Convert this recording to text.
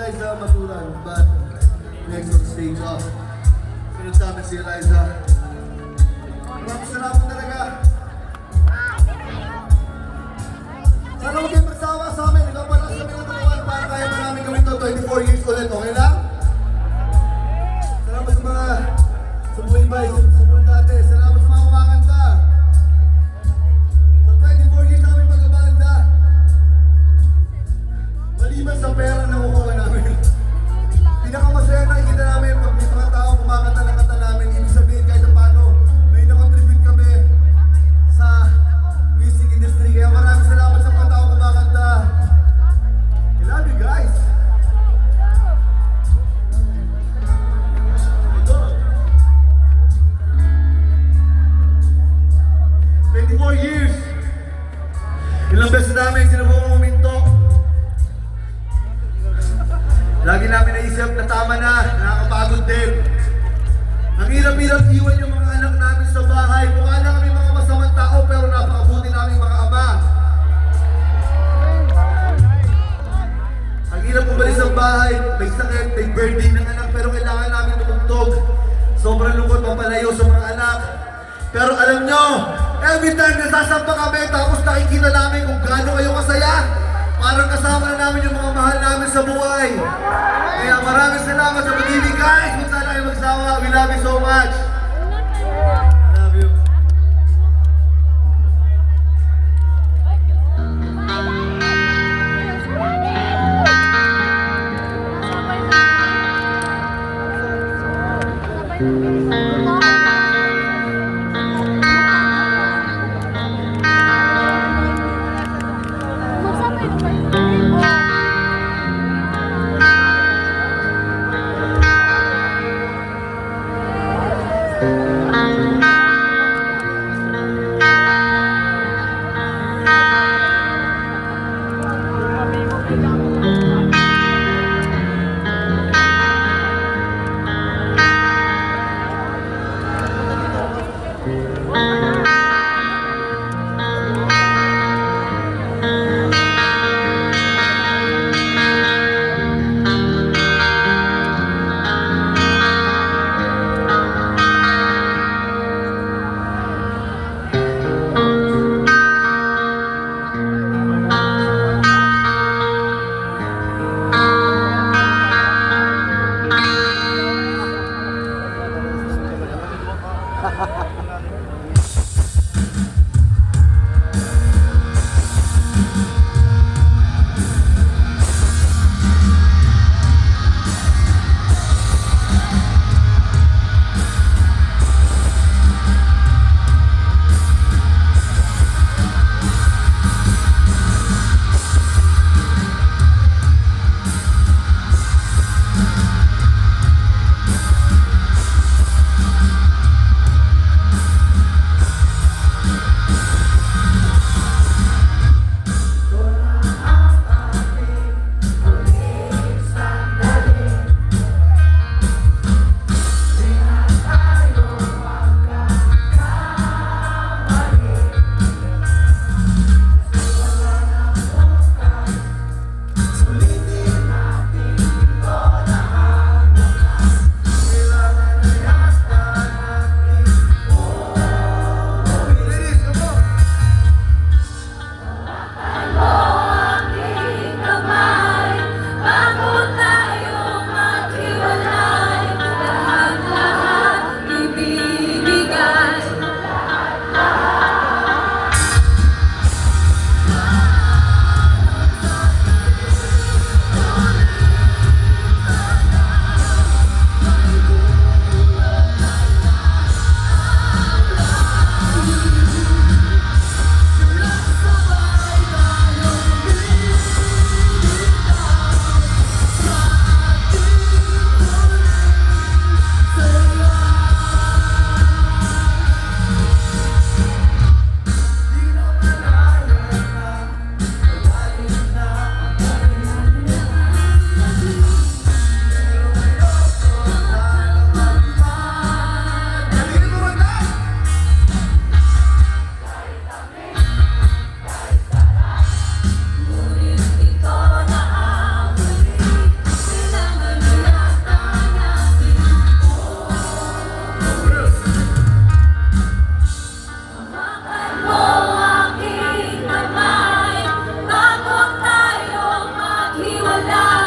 Eliza Maturan, but next on stage off. Pinunta namin si Eliza. Maraming salamat talaga. Sana huwag kayong magsawa sa amin. Nagpapalas kami ng tulungan para kaya pa namin gawin ito 24 years ulit. Okay lang? Salamat sa mga sumuibay, sumunod natin. Salamat sa mga kumakanta. Sa 24 years namin magkabanda. Maliban sa pera na kukuha namin. Pinakamasaya nakikita namin pag may mga tao kumakanta ng kanta namin. Ibig sabihin kahit paano may nakontribute kami sa music industry. Kaya maraming salamat sa mga tao kumakanta. I love you guys. Ito. 24 years. Ilang beses namin sinubukang huminto. Lagi namin naisip na tama na, nakakapagod din. Ang hirap-hirap iwan yung mga anak namin sa bahay. Mukha na kami mga masamang tao pero napakabuti namin mga ama. Ang hirap umalis ng bahay, may sakit, may birthday ng anak pero kailangan namin tumugtog. Sobrang lungkot mapalayo sa mga anak. Pero alam nyo, every time nasasampa kami tapos nakikita namin kung gaano kayo kasaya. Parang kasama na namin yung mga mahal namin sa buhay. Kaya maraming salamat sa pag-ibig guys. Kung saan kayo magsawa. We love you so much. I love you. wala